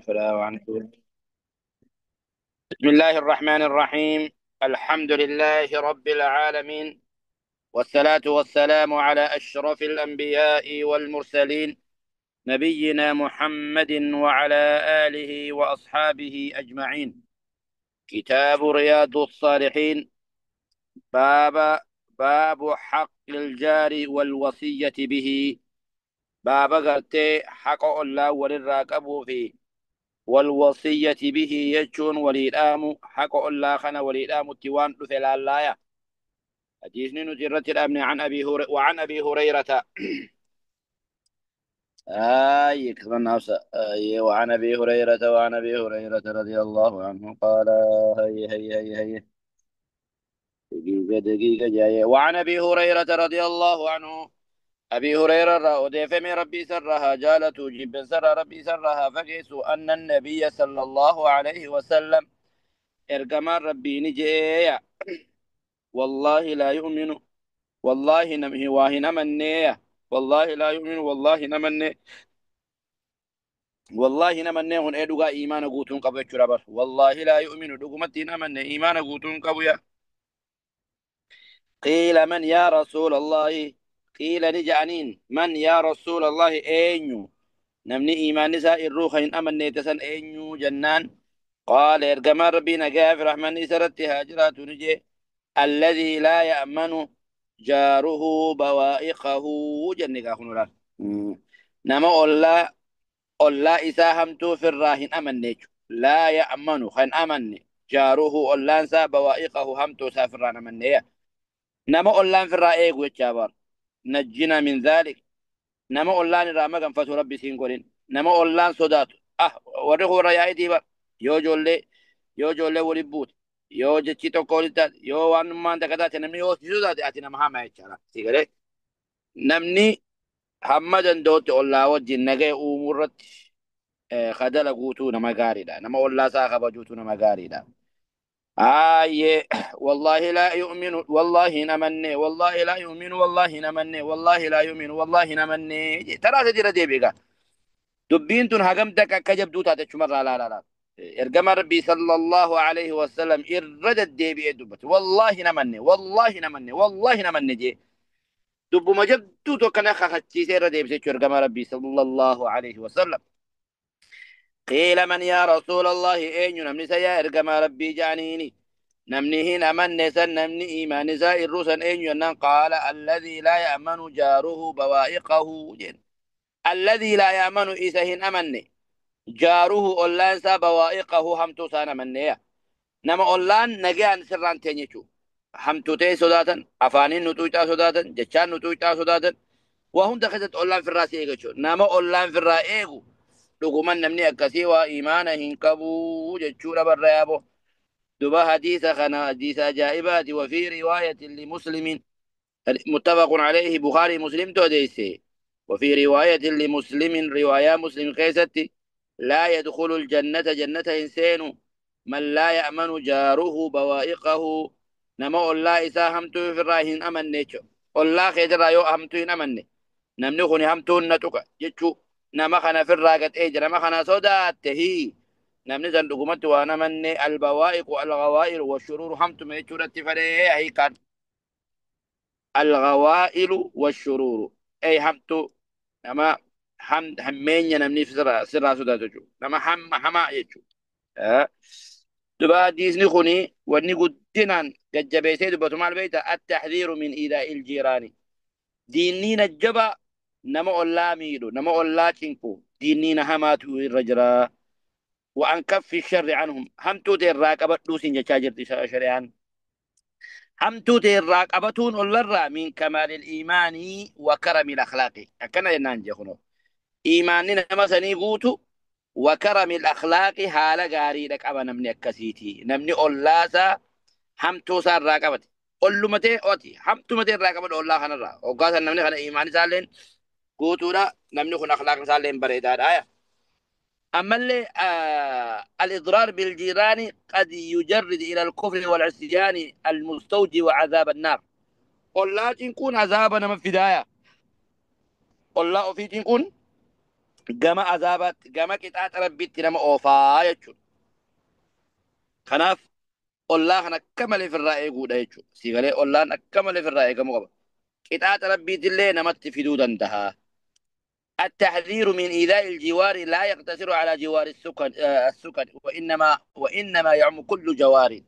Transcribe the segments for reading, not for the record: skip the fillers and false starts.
فلا وعن بسم الله الرحمن الرحيم. الحمد لله رب العالمين، والصلاة والسلام على أشرف الأنبياء والمرسلين، نبينا محمد وعلى آله وأصحابه أجمعين. كتاب رياض الصالحين. باب باب حق الجار والوصية به. باب قرتي حق الله وللراكب فيه، والوصية به يجون وليدام حق الله خنا وليدام التوان مثل الله. حديث نجرة الأمن عن أبي هريرة. كمان نفسه وعن أبي هريرة رضي الله عنه قال: هي دقيقة جاية. وعن أبي هريرة رضي الله عنه، أبي هريرة وديف من ربي سرها جالت جب سر ربي سرها فقيسوا أن النبي صلى الله عليه وسلم إرجما ربي نجيا. والله لا يؤمن، والله نمه واهن منيه، والله لا يؤمن، والله نمني، والله نمني هن ادغا ايمان غوتون قبو چرابر. والله لا يؤمن دغمتي نمني ايمان غوتون قبو يا. قيل من يا رسول الله؟ قيل نجانين من يا رسول الله اينو نمني ايمان نساء الروح ان امن تسن اينو جنان. قال ارجما ربي نجا في رحمن سرت هاجرات نجي: الذي لا يأمن جاره بوائقه. جنة هنورا نما الله إساهمتو في الراهن أمن نيجو لا يأمن خن أمن جاره الله سا بوائقه همتو سافران أمن نيا. نما الله في الرائق ويتشابر نجنا من ذلك. نما الله نرامة كان فتو ربي سينقولين نما الله صدات ورغو رياي ديبر يو جولي ولبوت يو جتشيتو كولتا يو وان مان تكتا نمني يو سيسودا اتنا مهما يتشارا سيغري نمني حمدن دوت الله وجه نغي امورت خدل قوتو نما غاريدا نما الله ساخا بجوتو نما غاريدا. والله لا يؤمن، والله نمني، والله لا يؤمن، والله نمني، والله لا يؤمن، والله نمني. ترى تجرى دي بيغا دبين تن هجم دك كجب دوتا تشمر لا ارجم ربي صلى الله عليه وسلم الرد دي بيدبت والله نمني، والله نمني، والله نمني جي دب ما جب دوتو كنا خختي سير دي بيسي ارجم ربي صلى الله عليه وسلم. قيل من يا رسول الله اين نمني سيا ارجم ربي جانيني نمني هنا من نسن نمني إيمان نساء الرسل اين ينن. قال: الذي لا يأمن جاره بوائقه جن. الذي لا يأمن إسهن أمني جاره أولان سا بوائقه همتو سانا منيا. نما أولان نجيان سران تنيشو همتو تي صداتا أفانين نتويتا صداتا جچان نتويتا صداتا وهم دخلت أولان في الرأس إيغشو. نما أولان في الرأيغو لقمان نمني أكسي وإيمانا هنكبو جچو لبر ريابو. دبا حديث خنا حديث جائبات. وفي رواية لمسلم متفق عليه بخاري مسلم تو ديسي. وفي رواية لمسلم رواية مسلم خيستي: لا يدخل الجنة جنة إنسان من لا يأمن جاره بوائقه. نما الله إسا همتو في الراهن أمن نيشو الله خير رايو همتو أمن نمني خوني همتو نتوكا جيشو. نما خنا في الراقة إيجا نما خنا صدات هي نمني زندقمت وانا من البوائق والغوائر والشرور همتو ميشو رتفريه هي كان الغوائل والشرور أي همتو نما همين ينمني في سرا سودا تجو نما حما يجو. أه. دبا ديزني خوني وني قدنان قد جبيتي دبا تمال بيتا التحذير من إيذاء الجيران. دينينا الجبا نما الله ميدو نما الله تنكو دينينا هماتو الرجرا. وأن كف الشر عنهم همتو تيراك دوسين جاجر شريان همتو تيراك أبتون الله من كمال الإيمان وكرم الأخلاق. أكنا ينانجي خنو إيماننا مثلا قوتو وكرم الأخلاق حال غاري لك أبا نمني أكسيتي نمني أولاسا همتو سار راقبت أولو متي أوتي همتو متي راقبت أولا خنا را وقاسا نمني خنا إيماني سالين قوتو را نمني خنا أخلاق سالين بريدار آية. أما اللي الإضرار بالجيران قد يجرد إلى الكفر والعصيان المستوجب عذاب النار. والله تنكون عذابنا من فداية والله في تنكون gama azaabaatti gama qixaaxa rabbiitti nama oofaa jechuudha. Kanaaf ollaa kan akka malee ofirraa eeguudha jechuudha. Siigalee ollaan akka malee ofirraa eegamuu qaba. Qixaaxa rabbiitillee namatti fiduu danda'a. التحذير من إيذاء الجوار لا يقتصر على جوار السكن وإنما يعم كل جوار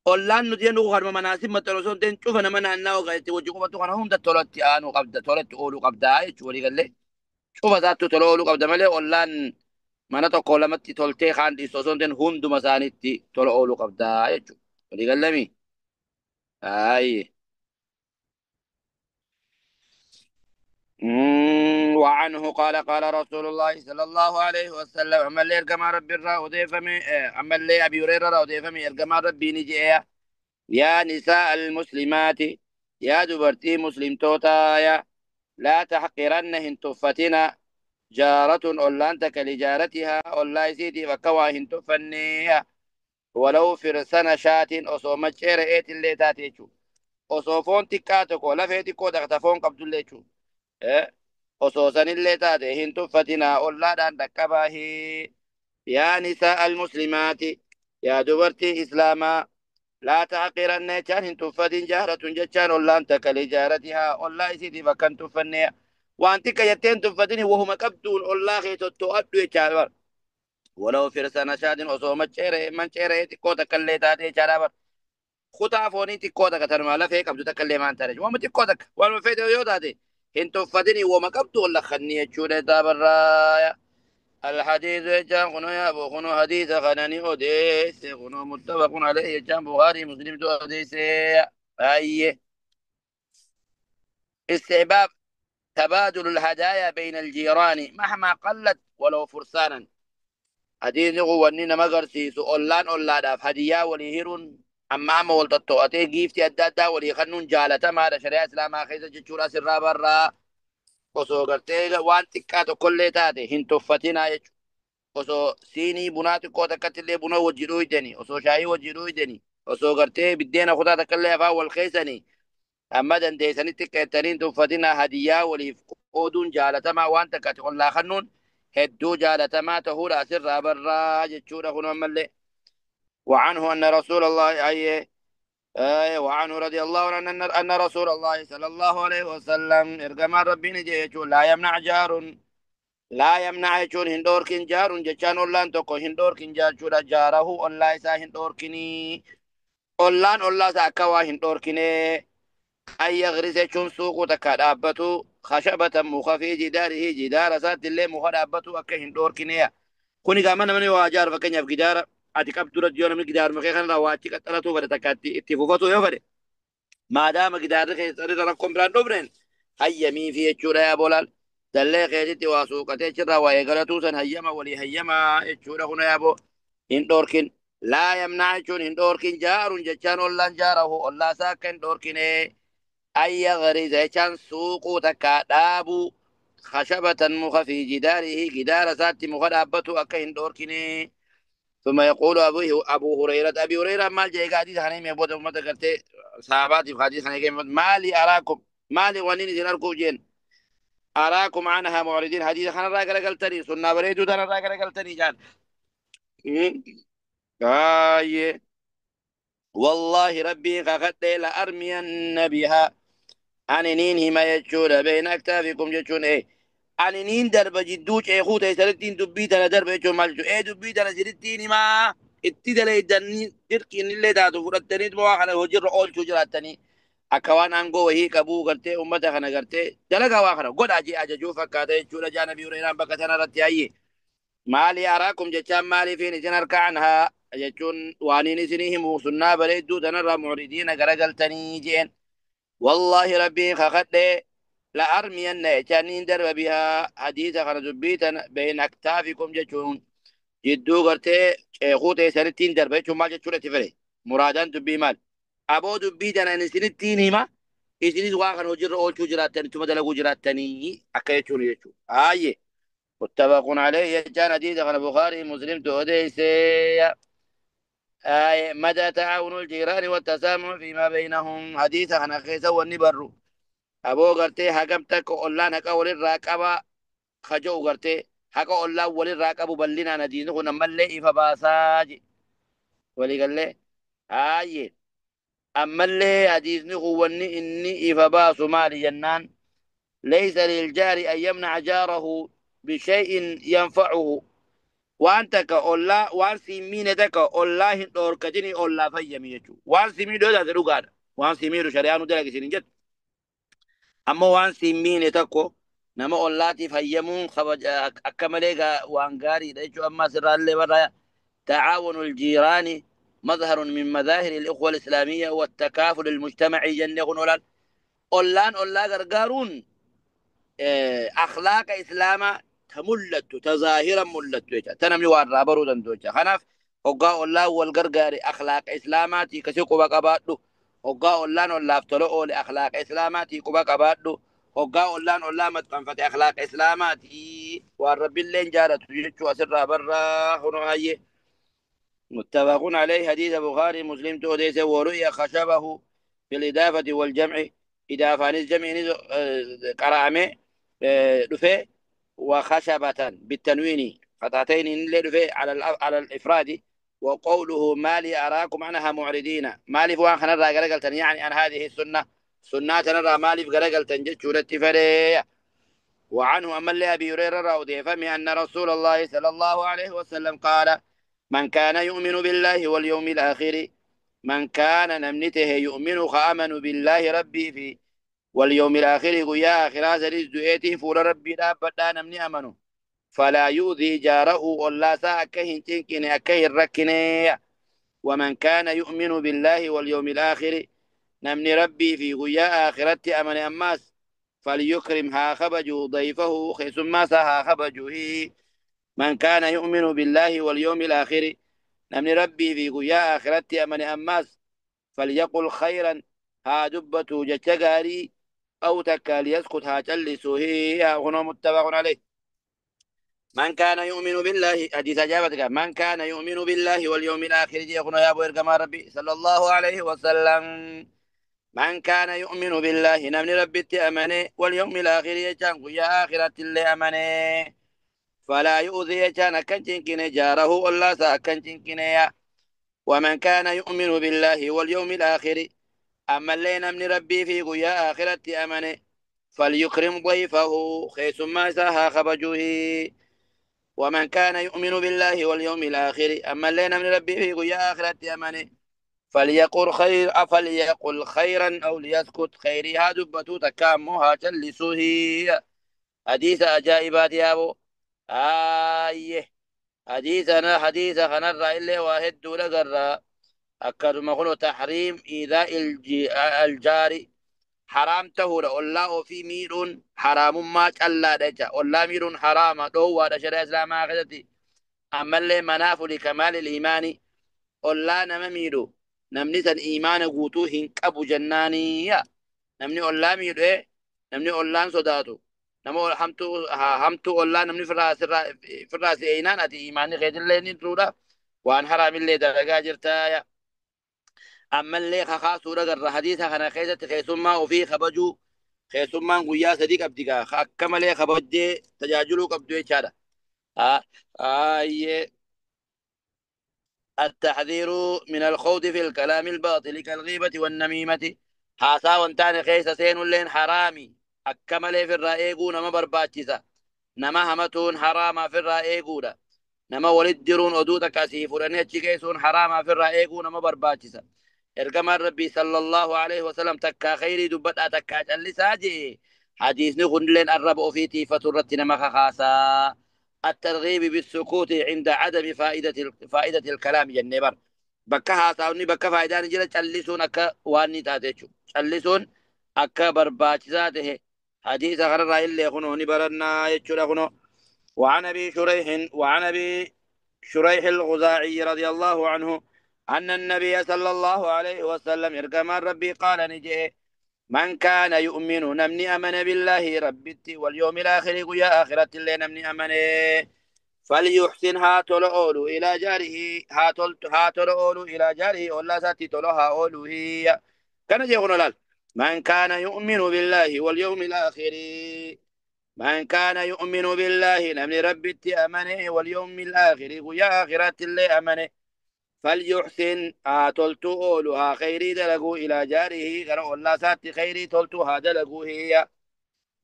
ollaan nuti jennu kan manaasib maxxansoon ta'in cufa nama naannawaa gaheetti wajji qubatu kana hunda tolatti aanuu qabda tolatti ooluu qabdaa jechuudha walii galee cufa isaatti tola ooluu qabda malee ollaan mana tokko lamatti toltee kaan dhiistu osoo hin ta'in hunduma isaaniitti tola ooluu qabdaa jechuudha walii galami. Aayye. وعنه قال قال رسول الله صلى الله عليه وسلم أما اللي يرجع ربي الرا وديفمي أما اللي أبي هريرة را وديفمي يرجع ربي نجي يا نساء المسلمات يا دبرتي مسلم توتا يا لا تحقرن تفتنا جارة أولانتك لجارتها أولا سيتي وكوا تفنيها ولو فرسنا شات أصو مجير إيت اللي تاتيشو أصو فون تكاتك ولا فيتكو دغتفون قبض اللي شو إيه أصو سن اللي تاتي تفتنا أولا دان دكباه يا نساء المسلمات يا دبرتي إسلاما لا تعقرن كان تفدين جارة جتان ولا أنت كلجارتها ولا يسيدي فكان تفنيها وأنت كيتين تفدين وهم كبدون الله خيت تؤدوا يجار ولو فرسنا شاد أصوم شير من شير تكوتا كليتات يجار خطا فوني تكوتا كتر ما لا فيك أبدو تكلم عن ترج وما تكوتا وما فيد يوداتي هن تفدين وما كبدون ولا خنية شورة دابر الحديث جان خنو يا ابو خنو حديث خناني اوديس خنو متفق عليه جان بخاري مسلم تو اوديس اي استحباب تبادل الهدايا بين الجيران مهما قلت ولو فرسانا حديث هو اننا مغرسي اولان داف هديا وليهرون اما ولتتو اتي جيفتي ادادا ولي خنون جالتا ما شريعه اسلام خيزه جچورا سرا برا osoo gartee waan xiqqaa tokkollee taate hin tuffatinaa jechuudha. Osoo siinii bunaa xiqqoo takkatti illee buna wajji dhuydeni osoo shaayii wajji dhuydeni osoo gartee biddeena kutaa takkallee afaan wal keessanii amma dandeessanitti xiqqeettaniin tuffatinaa hadiyyaa waliif qooduun jaalatamaa waan takkatti ollaa kannuun hedduu jaalatamaa ta'uudha asirraa barraa jechuudha kun ammallee. وعنه أن رسول الله وعنه رضي الله عنه أن رسول الله صلى الله عليه وسلم إرجم ربي نجيشو لا يمنع يجون هندور كن جار جچان اولان تو کو هندور كن جار چودا جاره الله سا هندور كني اولان الله سا كوا هندور كني اي غريزه چون سوق تكادابتو خشبه مخفي جداره جدار سات اللي مخدابتو اك هندور كني كوني غامن من واجار فكنيا جدار ادي كاب دور جون من جدار مخن راواتي قتلتو بر تكاتي اتفوفتو يفر ما دام جدار كي تري رقم براندو برين هيا مي في چودا يا بولال دلّي قيدتي واسوقتي جرا ويغلطو سن هيما ولي هيما اچودا هنا يابو هندوركن لا يمنع يجون هندوركن جار جچان اولان جاره الله ساكن دوركن اي غريز جان سوق تكادابو خشبة مخفي جداره جدار سات مخدابتو اك هندوركن ثم يقول ابو هريرة ابي هريرة مال جاي حديث حنيم يبود امه کرتے صحابات في حديث حنيم مالي اراكم مالي ونين سنركو جين أراكم عنها معرضين حديث خنا راجل قلتني سنة بريدو تنا راجل قلتني جان آيه والله ربي قد لأرمين بها أنين هما يجون بين أكتافكم يجون إيه أنين درب جدوش إيه خوت يسرتين دبيتنا درب يجون مالجو إيه دبيتنا سرتين ما اتدل يدني دركين اللي داتو فرتني دموا خنا هجر أول شو جراتني akawaan aangoo wahii qabuu gartee ummata kana gartee dalagaa waa kana godha ajajuu fakkaata jechuudha jaa nabii hurayraan bakka sana irratti hayye maali araakum jechaan maaliifiin isin harka anhaa jechuun waaniin isinii himu sunnaa bareedduu tanarraa mucridiina garagaltanii jeen wallaahi rabbiin kakadhe la armiyanna jechaaniin darba bihaa hadiisa kana dubbii tana beyn aktaafikum jechuun jidduu gartee ceekuu teessanittiin darba jechuun maal jechuudha itti fedhe muraadaan dubbii maal أبو دبيدنا نسنتين هما إسنيد واقع وجر أول شو جراتني ثم دلقوا جراتني أكيتشون يشو آيه متفق عليه كان حديث عن البخاري مسلم توديس آيه مدى تعاون الجيران والتسامح فيما بينهم حديث عن خيسة والنبر أبو قرتي حكمتك أولان هكا وللراكبة خجو غرتي حقا الله ولي راقبو بلنا ندين هنا ملي إفباساج ولي قال لي آيه أما اللي حديثني هو إني إفباس مالي جنان ليس للجار أن يمنع جاره بشيء ينفعه وأنت كأولا وان سيمين دك أولا هندور كجني أولا فيمي يجو وان سيمين دو ذات رغاد وان سيمين شريانو دلك سنجت أما وان سيمين تكو نما أولا تفيمون خبج أكمليغا وان غاري ديجو أما سر اللي برا تعاون الجيران مظهر من مظاهر الإخوة الإسلامية والتكافل المجتمعي جنة أولان أولا غرغارون أخلاق إسلاما تملت تظاهرا ملت تنمي وارا برودن دوجا خناف وقا الله والغرغاري أخلاق إسلاماتي كسيقوا بقبادو وقا الله ولا افتلو أولي أخلاق إسلاماتي قبا قبادو وقا الله ولا متقنفة أخلاق إسلاماتي والرب اللين جارت يجو أسر برا هنو هاي متفق عليه حديث بخاري مسلم توديس ورؤيا خشبه في الإضافة والجمع إضافة عن الجمع قرامه دفه وخشبة بالتنوين قطعتين اللي دفه على الإفراد وقوله ما لي أراكم عنها معرضين ما لي فوان خنرى قرقلتن يعني أن هذه السنة سنة نرى ما لي قرقلتن جتشورة فرية وعنه أما اللي أبي هريرة رضي فمي أن رسول الله صلى الله عليه وسلم قال من كان يؤمن بالله واليوم الآخر من كان نمنته يؤمن خامن بالله ربي في واليوم الآخر يا آخر سريز دوئته فول ربي دابتا نمني أمنه فلا يؤذي جاره ولا سا أكهن تنكن أكهن ركني ومن كان يؤمن بالله واليوم الآخر نمني ربي في يا آخرت أمن أماس فليكرم ها خبجو ضيفه خيس ما سها خبجه من كان يؤمن بالله واليوم الآخر نمني ربي في يا آخرت أمن أماس فليقل خيرا ها دبة جتغاري أو تكال يسكت ها جلسه هي هنا متفق عليه من كان يؤمن بالله حديث أجابتك من كان يؤمن بالله واليوم الآخر يقول يا أبو إرقام ربي صلى الله عليه وسلم من كان يؤمن بالله نمني ربي تأمني واليوم الآخر يجان يا آخرة اللي أمني فلا يؤذي يجان كنتين جاره الله سا كنتين ومن كان يؤمن بالله واليوم الآخر أما اللي نمني ربي في يا آخرة أمني فليكرم ضيفه خيس ما ساها خبجه ومن كان يؤمن بالله واليوم الآخر أما اللي نمني ربي في يا آخرة أمني فليقل خيرا أو ليسكت خيرها دبتو تكامها تلسوه حديث أجائبات يا أبو آيه حديثنا حديث خنر إلا واحد دون قرى أكرم قلو تحريم إيذاء الجاري حرام تهور الله في ميرون حرام ما ألا دجا والله ميرون حرام دو ودا شرع إسلام آخذتي أما اللي مناف لكمال الإيمان الله نما ميرو نمني سن إيمان قوتو هنقب جنانية نمني الله ميرو نمني الله صداتو نمو همتو الله نمني فراس إينان أتي إيماني غير اللي نترودا وان حرام اللي درقا جرتايا أما اللي خاص سورة الحديثة خنا خيزة خيسما وفي خبجو خيسما قويا صديق أبديكا كما لي خبجي تجاجلو قبدو يشارة آه التحذير من الخوض في الكلام الباطل كالغيبة والنميمة حاسا وانتان خيسة سين اللين حرامي أكمل في الرائقون ما برباتشسا نما همتون حراما في الرائقون نما ولدرون أدوتا كاسيفون يتشكيسون حراما في الرائقون ما برباتشسا إرقام الربي صلى الله عليه وسلم تكا خيري دبتا تكا جل ساجي حديث نخن لين الرب في فترة نما خاصا الترغيب بالسكوت عند عدم فائدة الكلام جنبر بكها ساوني بك فائدة نجرة جلسون أكا واني تاتيشو جلسون أكا برباچ ذاته حديث غرر إلا يخنو نبرنا يتشو لخنو وعن أبي شريح الغزاعي رضي الله عنه أن النبي صلى الله عليه وسلم يرقم ربي قال نجي من كان يؤمن نمني أمن بالله ربتي واليوم الآخر يا آخرة اللي نمني أمن فليحسن هاتل أولو إلى جاره هاتل أولو إلى جاره ولا ساتي تلوها أولو هي كان يقول لال من كان يؤمن بالله واليوم الآخر من كان يؤمن بالله نمن ربي أمنه واليوم الآخر ويا آخرة اللي أمنه فليحسن تلتو أولها خيري دلقوا إلى جاره قرأ الله سات خيري تلتوها دلقوا هي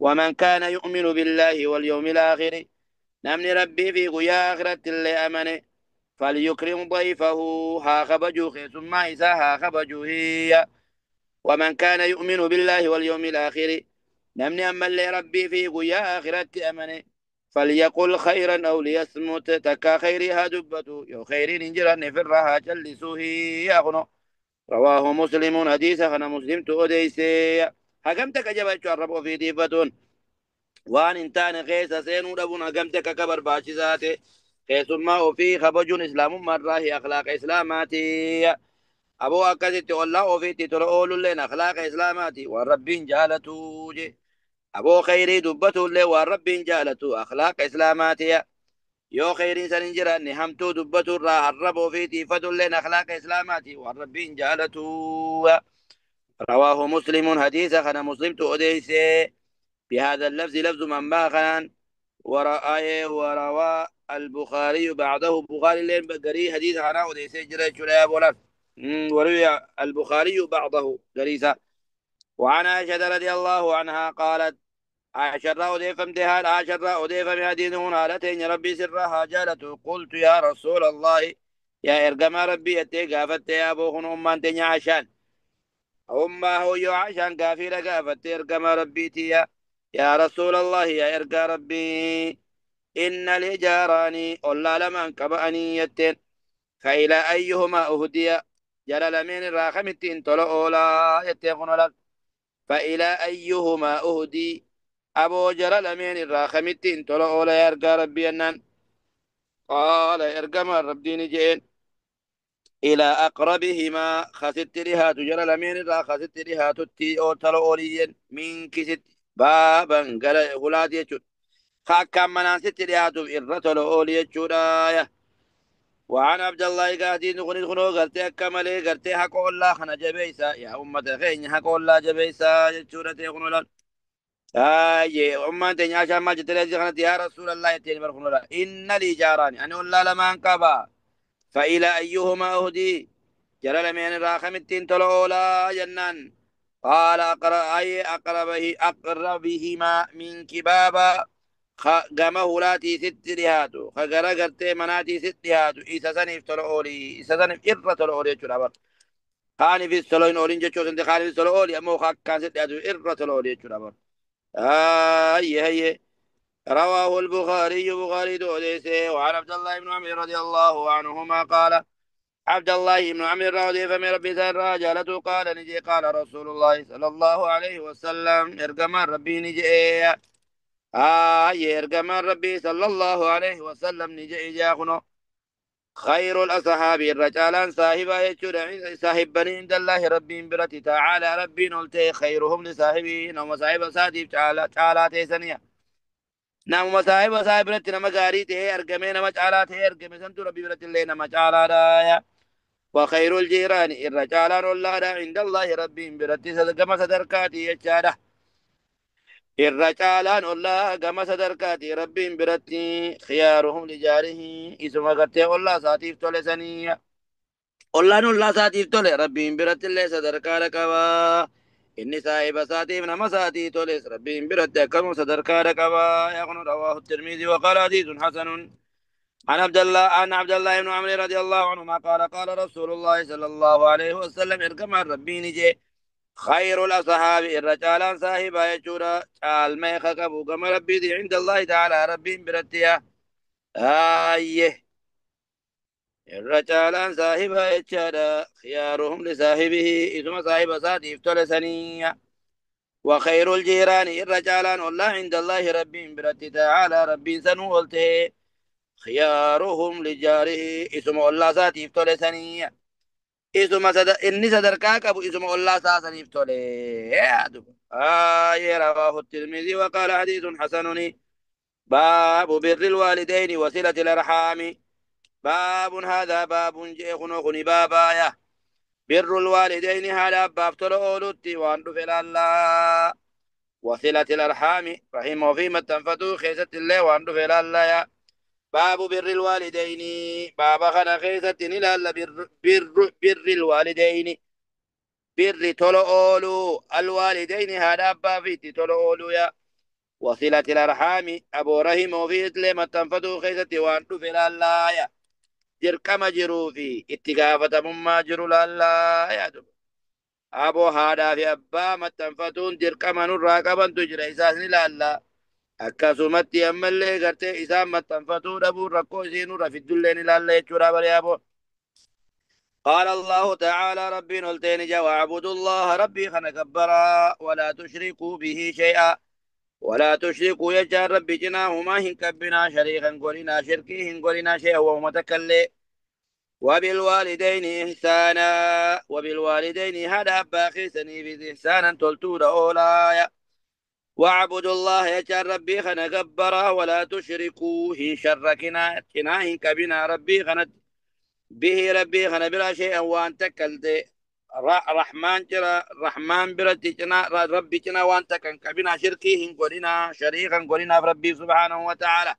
ومن كان يؤمن بالله واليوم الآخر نمن ربي في قيا آخرة اللي أمنه فليكرم ضيفه ها خبجو ثم إسا ها خبجو هي ومن كان يؤمن بالله واليوم الآخر نمن أما اللي ربي في قيا آخرة أمنه فليقل خيرا أو ليصمت تكا خيرها دبته يو خير نجرا نفرها جلسوه يغنو رواه مسلم حديث خنا مسلم تؤديسي حكمتك جبت الرب في ديفتون وان انتان خيس سينو دبون حكمتك كبر باشي خيس ما وفي خبجون إسلام مرة أخلاق إسلاماتي أبو أكدت والله وفي ترؤول لنا أخلاق إسلاماتي والرب جالتو جي أبو خيري دبته اللي والرب جالتو أخلاق إسلاماتي يو خيري سننجر أني همتو دبته را الرب وفي تيفة لنا أخلاق إسلاماتي والرب جالتو رواه مسلم حديث خنا مسلم تؤديس بهذا اللفظ لفظ من باخنا ورأيه وروى البخاري بعده بخاري لين بقري حديث خنا أديس جرى شريا بولا وروي البخاري بعضه قريسا وعن عائشة رضي الله عنها قالت عشر أوديف امتهان عشر أوديف مهدين هنا لتين ربي سرها جالت قلت يا رسول الله يا إرقم ربي يتي قافت يا أبو خن أمان تنيا عشان أما هو يو عشان كافر قافت إرقم ربي تيا يا رسول الله يا إرقى ربي إن لي جاراني أولا لمن كبأني يتين فإلى أيهما أهدي جلال من الراخمتين طلع أولا يتيقن لك فإلى أيهما أهدي أبو جلال من الراخمتين طلع أولا يرقى ربي أنان قال يرقى من ربي نجين إلى أقربهما خست لها تجلال من الراخست لها تتي أو طلع أوليين من كست بابا قال غلاد يجود خاكا مناسة لها تبئر طلع أولي يجود وعن عبد الله قاعدين نقول خنو قرتي كمالي قرتي حق الله خنا جبيسا يا أمة خين حق الله جبيسا جورة خنو لن آي أمة تنيا عشان ما جتلي خنا يا رسول الله يتين برخنو لن إن لي جاراني أنا والله لما انقبا فإلى أيهما أهدي جرى لمن راخم التين تلولا جنان قال أقربهما من كبابا قام هولاتي ست لهاتو خغرا غرتي مناتي ست لهاتو إيسا سنف تلؤولي إيسا سنف إرة تلؤولي جرى بر خاني في السلوين أولين جتشو سنت خاني في السلوولي أمو خاك كان ست لهاتو إرة تلؤولي جرى بر هي رواه البخاري بخاري دوديسي وعن عبد الله بن عمرو رضي الله عنهما قال عبد الله بن عمرو رضي فمن ربي سر جالته قال نجي قال رسول الله صلى الله عليه وسلم ارقم ربي نجي يرقم ربي صلى الله عليه وسلم نجي إجاخنو خير الأصحاب الرجال صاحبا يجود صاحب بني عند الله ربي برتي تعالى ربي نلتي خيرهم لصاحبه نوم صاحب صادف تعالى تيسنيا نوم صاحب صاحب برتي نما غاري تي ارقمي نما تعالى تي ارقمي سنتو ربي برتي اللي نما تعالى دايا وخير الجيران الرجال الله عند الله ربي برتي صدقما صدركاتي يجاده الرجالان الله كما صدركاتي ربي برتي خيارهم لجاره اسم غتي الله ساتيف تولسني الله الله ساتيف تول ربي برتي الله صدركا ركوا إني صاحب ساتيف نما ساتي تولس ربي برتي كم صدركا ركوا يقول رواه الترمذي وقال حديث حسن عن عبد الله بن عمرو رضي الله عنهما قال قال رسول الله صلى الله عليه وسلم اركم ربي نجي خير الأصحاب الرجال صاحب يجورا الميخ كبو كما ربي دي عند الله تعالى ربي برتيا آيه الرجال صاحب يجورا خيارهم لصاحبه إذن صاحب صادف تلسنية وخير الجيران الرجال الله عند الله ربي برتي تعالى ربي سنولته خيارهم لجاره اسم الله صادف تلسنية isuma inni sadarkaa qabu isuma ollaa saasaniif tole aduba رواه الترمذي وقال حديث حسن باب بر الوالدين وصلة الأرحام باب هذا باب جيخنو بابا يا بر الوالدين هذا باب تلولت وان فل الله وصلة الأرحام رحمه فيما تنفتو خيسة الله وعنده في الله يا باب بر الوالدين باب خنا خيسة إلى بر الوالدين بر تولو أولو الوالدين هذا أبا في تولو أولو يا وصلة الأرحام أبو رحمه في إسلام تنفتو خيسة وعنده في الله يا dirqama jiruu fi itti gaafatamummaa jiru laallaa yaadu. Aboo haadhaa fi abbaa maxxanfatuun dirqama nurraa qabantu jira isaas ni laallaa. Akkasumatti ammallee gartee isaan maxxanfatuu dhabuun rakkoo isii nurra fiddullee ni laalla jechuudha bari aboo. قال الله تعالى ربي نلتين جا واعبدوا الله ربي خنا كبرا ولا تشركوا به شيئا ولا تشركوا يجار ربي جناهما هن كبنا شريكا قولنا شركي هن قولنا شيئا وهو متكلي وبالوالدين إحسانا وبالوالدين هذا باخسني بإحسانا تلتود أولايا واعبدوا الله يجعل ربي خنا قبرا ولا تشركوا هي شركنا كناهن كبنا ربي خنا به ربي خنا بلا شيء وان تكلت رحمن جرا رحمن برتي جنا ربي جنا وان تكن كبنا شركي قلنا شريكا قلنا ربي سبحانه وتعالى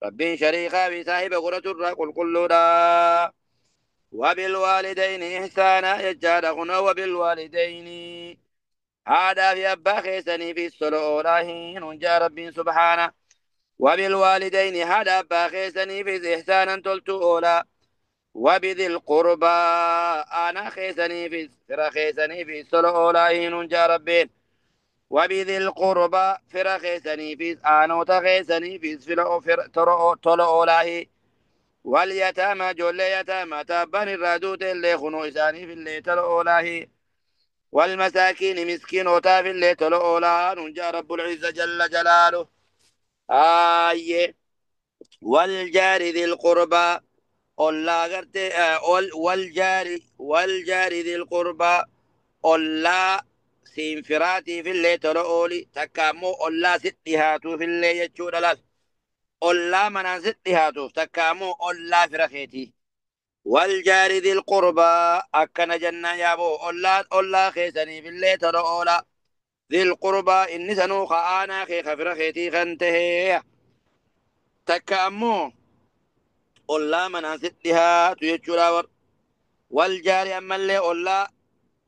ربي شريكا بصاحب قرة الرقل كلنا وبالوالدين إحسانا يجعل هنا وبالوالدين هذا في أبا خيسني في السلولاهين ونجا ربي سبحانه وبالوالدين هذا أبا خيسني في إحسانا تلت أولا وبذي القربى أنا خيسني في فرخيسني في السلولاهين ونجا ربي وبذي القربى فرخيسني في آنو تخيسني في تلولاهي واليتامى جل يتامى تابان الرادوت اللي خنو إساني في اللي تلؤولاهي والمساكين مسكين وتا في اللي تلؤولا ننجى رب العزة جل جلاله آيه والجار ذي القربى الله قرت والجار ذي القربى الله سينفراتي في اللي تلؤولي تكامو الله ستهاتو في اللي يجود لك أولا منازل هاتوف تكامو أولا فرخيتي والجار ذي القربى أكن جنة يابو أولا خيسني في اللي ترى أولا ذي القربى إني سنوخ آنا خيخ فرخيتي خنته تكامو أولا منازل هاتو يجوراور والجار أما اللي أولا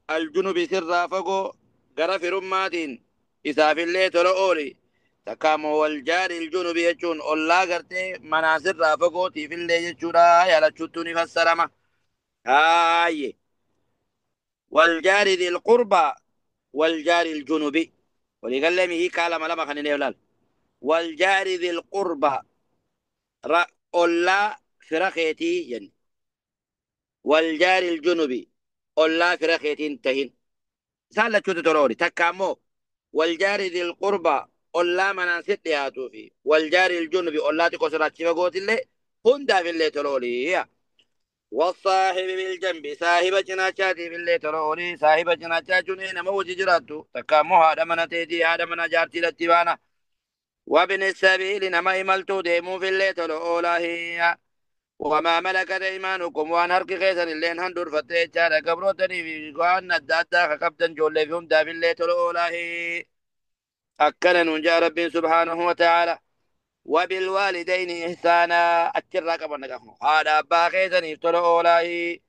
الجنوب سر فقو غرف رماتين إذا في اللي ترى أولي تكامو والجار الجنوب يجون الله قرتي مناصر رافقوتي في اللي يجورا يلا تشتوني فالسلامة هاي والجار ذي القربى والجار الجنوبي ولقال هي كلمة لما خليني يولال والجار ذي القربى الله فرخيتي ين والجار الجنوبي الله فرخيتي انتهين سالة شو تروري تكامو والجار ذي القربى أولا مناسب لهاتو في والجار الجنبي أولا تكسرات شفقوت اللي هندا في اللي تلولي والصاحب بالجنب صاحب جناچاتي في اللي تلولي صاحب جناچاچون هنا موجي جراتو تكامو هذا من تيتي هذا من جارتي لتبانا وابن السبيل نما إمالتو ديمو في اللي تلولي هي وما ملكت إيمانكم وان هرق خيسن اللي هندور فتيجانا قبروتني في قوان ندادا خقبتن جولي فيهم دا في اللي تلولي هي أكنا ننجى رب سبحانه وتعالى وبالوالدين إحسانا أترى كبر نقفنا هذا باقيتن يفتروا أولئي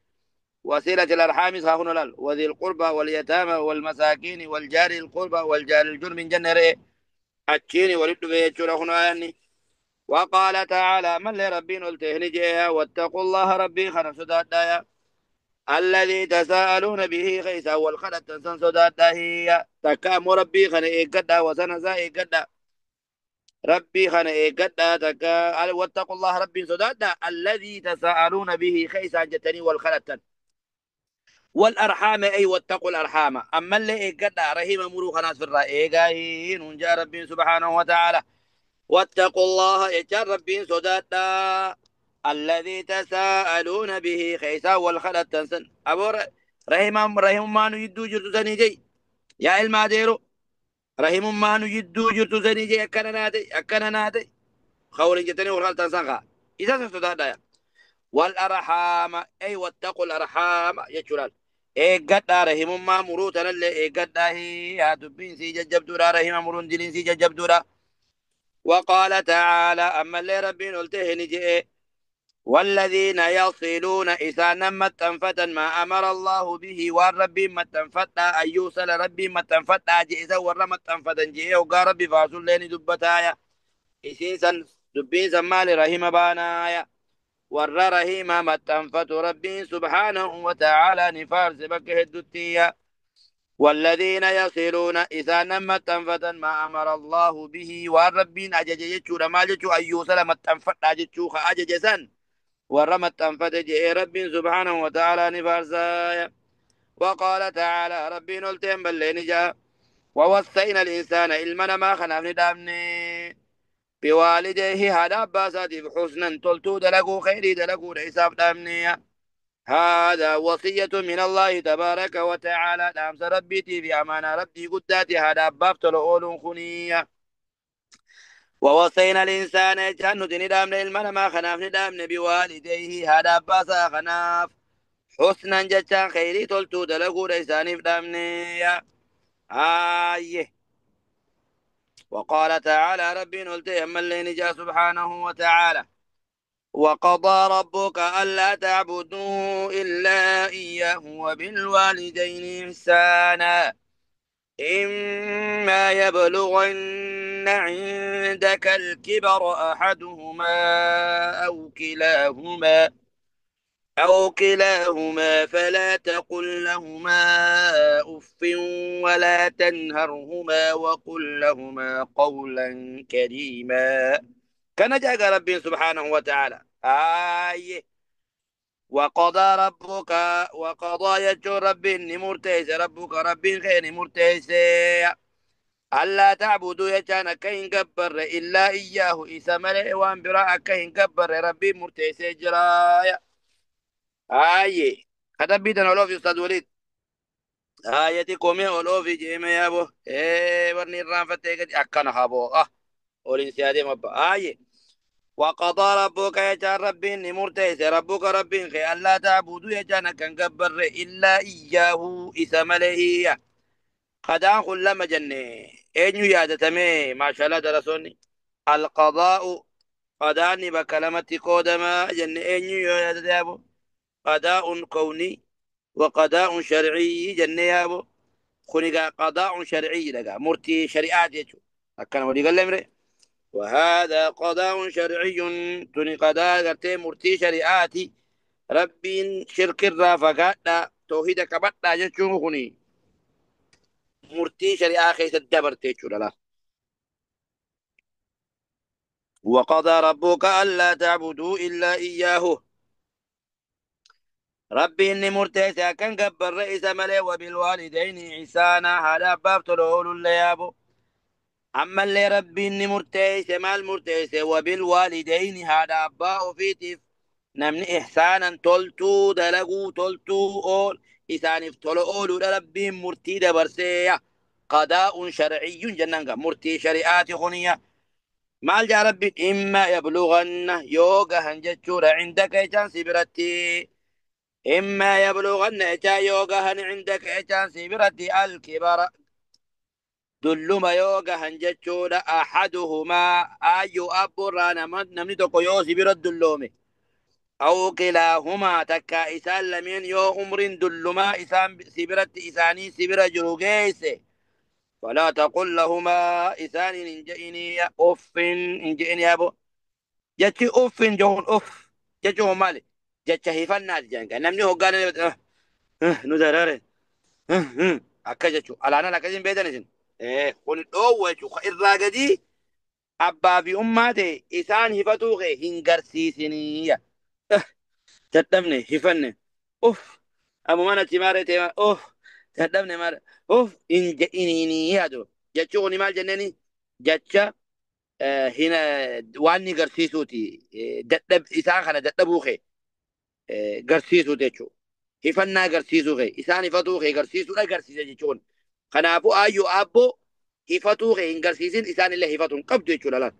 وسيلة الأرحام ساخن لل وذي القربى واليتامى والمساكين والجار القربى والجار الجنب من جنة أتشيني ولد بيتشرخنا يعني وقال تعالى من لربين التهنجيها واتقوا الله ربي خنف سدادا الذي تساءلون به خيسا والخلط تنسان سدادا هي تكام ربي خن إيقادا وسنسا إيقادا ربي خن إيقادا تكا واتقوا الله ربي سدادا الذي تساءلون به خيسا جتني والخلط والأرحام أي واتقوا الأرحام أما اللي إيقادا رحيم مروخ ناس في الرأي ننجى ربي سبحانه وتعالى واتقوا الله يجر ربي سدادا الذي تساءلون به خيسا والخلط تنسن أبو رحم ما نجدو جرتو سنيجي يا علم ديرو رحم ما نجدو جرتو سنيجي أكنا ناتي خول جتني والخلط تنسن إذا سدادا والأرحام أي واتقوا الأرحام يجرال إيقاد رحم ما مروتا اللي إيقاد هي يا دبين سي ججب دورا رحم مرون دلين سي ججب دورا. وقال تعالى أما اللي ربي نلته نجئ والذين يصلون إذا نمت تنفتا ما أمر الله به والرب ما تنفتا أن يوصل ربي ما تنفتا جئزا ورمت تنفتا جئ وقال ربي فاسول لين دبتايا إسيسا دبين سمالي رحم بانايا ور رحم ما تنفت ربي سبحانه وتعالى نفارس بك هدتيا والذين يصلون إذا نمت تنفتا ما أمر الله به والرب أجج يجو لما ججو أن يوصل ما تنفتا ججو خأجج سن ورمت أنفتج رب سبحانه وتعالى نفارسايا. وقال تعالى ربي نلتهم بل جاء ووصينا الإنسان إلمنا ما خنفني دامني بوالديه هذا باساتي بحسنا تلتو دلقو خيري دلقو حساب دامني هذا وصية من الله تبارك وتعالى دامس ربيتي في أمانة ربي قداتي هذا بافتل أول خنية. ووصينا الإنسان جهنم ندام للمن ما خناف ندام بوالديه هذا باسا خناف حسنا جتا خيري تلتو دلقو ريساني فدامني آيه. وقال تعالى ربي نلتي أما اللي نجا سبحانه وتعالى وقضى ربك ألا تعبدوا إلا إياه وبالوالدين إحسانا إما يبلغن عندك الكبر أحدهما أو كلاهما فلا تقل لهما أف ولا تنهرهما وقل لهما قولا كريما. كان جاء ربي سبحانه وتعالى وقضى ربك وقضى يجو رب نمرتيس ربك رب خير نمرتيس ألا تعبدوا يجانا كين قبر إلا إياه إسا ملئ وان براء كين قبر ربي مرتيس جرايا آية كتبيتنا ولو في أستاذ وليد آية كومي ولو في جيمي يا بو إيه ورني الرانفتة أكنا خابو أولين سيادي مبا آية وقضى ربك يجان ربي نمرتيس ربك ربي خي ألا تعبدوا يجانا كين قبر إلا إياه إسا ملئ قدان كل مجنة أين يادتمي ما شاء الله درسوني القضاء قداني بكلمة قدما جن أين يادتابو قضاء كوني وقضاء شرعي جن يابو خنقا قضاء شرعي لقا مرتي شريعات يجو أكنا ودي قال لمري وهذا قضاء شرعي تني قضاء قرتي مرتي شريعاتي ربي شرك الرافقات توحيد كبتا جتشو خني مرتي شريعة خيس الدبر تيجو لا. وقضى ربك ألا تعبدوا إلا إياه ربي إني مرتيسا كان قبل رئيس ملي وبالوالدين إحسانا هذا باب تلول الليابو. أما اللي ربي إني مرتيسا ما المرتيسا وبالوالدين هذا باء فيتف نمني إحسانا تلتو دلقو تلتو أول إسانف تلو أول ربي مرتي دبرسيا قضاء شرعي جننغا مرتي شريعات خنية مال جا ربي إما يبلغن يوغا هنجتشورا عندك إيجان سبرتي إما يبلغن إيجا يوغا هن عندك إيجان سبرتي الكبر دلما يوغا هنجتشورا أحدهما أيو أبرانا نمني توكو يو سبرت دلومي أو كلاهما تكا إسان لمن يو أمر دلما إسان سبرت إساني سبر جروغيسي فلا تقل لهما إسان إنجئني أف إنجئني أبو جتي أوف جون أوف جتو مالي جتة هيفنا جانك نمني هو قال نزارة أكجتو ألانا لكجين بيدنا إيه قل أوه شو الراجدي أبا في أمته إسان هفتوه هنجرسي سنية تدمني هفني أوف أبو مانا تمارة تما أوف تدمني مار أوف إني هادو جتو نمال جنني جتة هنا واني قرسيسوتي ددب إسان خنا ددبوخي قرسيسو تيچو هفنا قرسيسو خي إسان هفتو خي قرسيسو لا قرسيسو جيچون خنابو آيو آبو هفتو خي إن قرسيسين إسان اللي هفتون قبضو يچو للا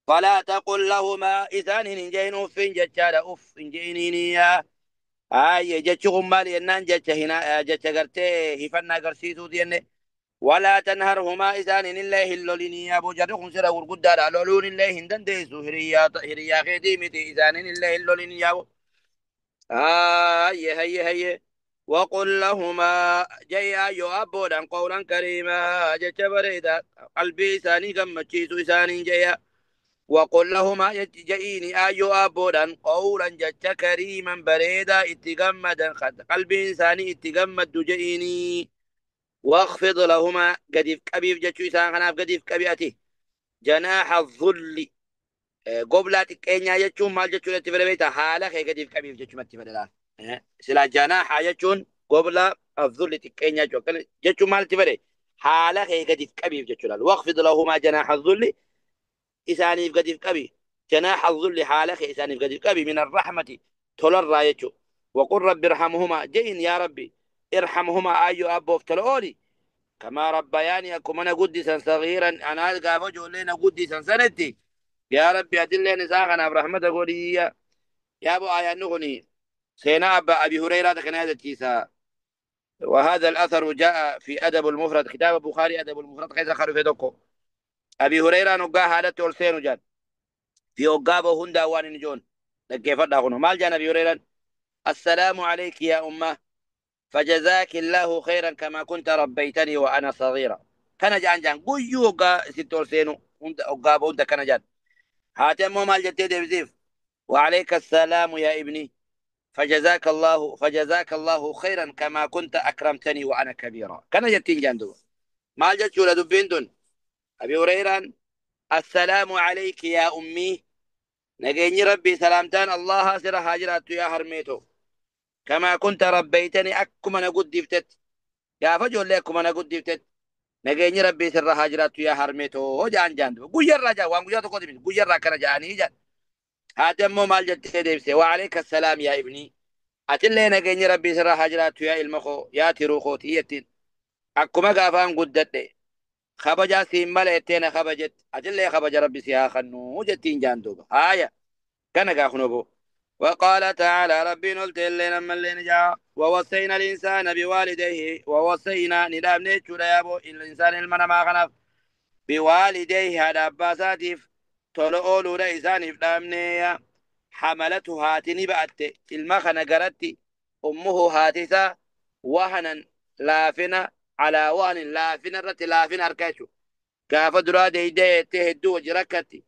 فلا تقل لهما إسان إن جين أف جتشادا أف إن جينينيا جتشهم مالي إنان جتش هنا جتش قرتي هفنا قرسيسو ديني ولا تنهرهما إسان الله اللوليني أبو جرخون سرا ورقود على لولون الله هندن ديسو هريا خيدي متي إسان الله اللوليني أبو هي وقل لهما جيا يؤبودا قولا كريما جتش بريدا قلبي إساني كم تشيسو إساني جيا وقل لهما جئيني آيو أبودا قولا جتش كريما بريدا اتقمدا قلب إنساني اتقمد جئيني واخفض لهما قديف كبيف جتشو إسان خناف قديف كبيأتي جناح الظل قبلة كينيا جتشون مال جتشون اتفر بيتا حالة خي قديف كبيف جتشون اتفر لا سلا جناح جتشون قبلة الظل كينيا جتشون مال اتفر حالة خي قديف كبيف جتشون واخفض لهما جناح الظل إساني في قديف كبي جناح الظل حالك إساني في قديف كبي من الرحمة تولر رايتشو وقل رب ارحمهما جين يا ربي ارحمهما أيو أبو فتلولي كما ربياني أكم أنا قدسا صغيرا أنا ألقى فجو لنا قدسا سنتي يا ربي أدل نساقنا برحمة قولي يا أبو آية نغني سينا أبي هريرة كان هذا التيسا وهذا الأثر جاء في أدب المفرد كتاب البخاري أدب المفرد كيف خلوا في دوكو أبي هريرة نقاه حالته والسين جان في أقابه هندا وان نجون كيف داخنه مال جانا بيوريران السلام عليك يا أمه فجزاك الله خيرا كما كنت ربيتني وأنا صغيرا كان جان جان قيو أقا ستول سينو أقابه هندا كان جان هاتمو مال جتي دي بزيف وعليك السلام يا ابني فجزاك الله خيرا كما كنت أكرمتني وأنا كبيرا كان جتين جان دو مال جت شولا دبين دون أبي هريران السلام عليك يا أمي نجيني ربي سلامتان الله سر هاجرات يا هرميتو كما كنت ربيتني أكما أنا قد دفتت يا فجول لكم أنا قد دفتت نجيني ربي سر هاجرات يا هرميتو وجان جان قير رجا وان قير تقدم قير كان جاني جان هاتمو مال جت ديبسي وعليك السلام يا ابني أتلي نجيني ربي سر هاجرات يا المخو يا تروخوتي يتين أكما قافان قدت خبجا سيمال اتين خبجت أتلي خبج ربي سيها خنو جتين جان دوبا آية كان قاخنوبو وقال تعالى ربي نلت اللي من اللي نجا ووصينا الإنسان بوالديه ووصينا ندام نيتشو يابو الإنسان المنا ما غنف بوالديه هذا أباساتيف تلقولو رئيسان فدامنيا حملته هاتني بأت المخنة قرتي أمه هاتسا وهنا لافنا على وهن لافنا رت لافنا أركاشو كاف درا دي تهدو جركتي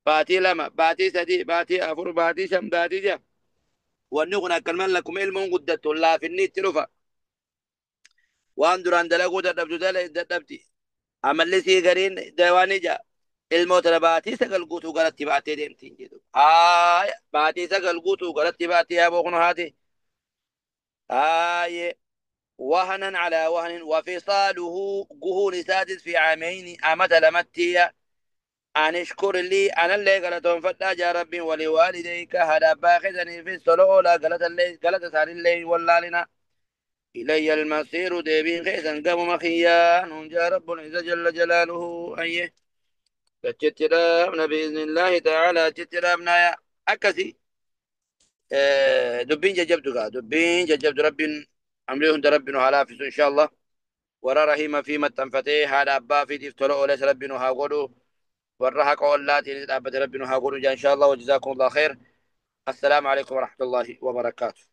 باتي لما باتي سدي باتي أفر باتي شم باتي جا ونقنا كلمة لكم علم قدت الله في النيت رفا وان دران دلقو دبدو دبتي عمل لي سي غرين دواني جا الموت باتي سقل قوتو غلطي باتي ديمتين جدو باتي سقل قوتو غلطي باتي يا بوخنو هاتي وهنا على وهن وفصاله قهون سادس في عامين أمد لمتي أن اشكر لي أنا اللي قلتهم فتا ربي ولوالديك هذا باخذني في الصلو لا قلت سار اللي ولا لنا إلي المصير ديبين خيسا قم مخيا ننجى رب العزة جل جلاله أيه تترامنا بإذن الله تعالى تترامنا يا أكسي دبين ججبتك دبين ججبت رب أمريهم ربنا على إن شاء الله ورا رحيم فيما تنفتيه هذا أبا في تفتلو ليس ربنا هاقولوا والرهق واللاتي ربنا هاقولوا إن شاء الله وجزاكم الله خير السلام عليكم ورحمة الله وبركاته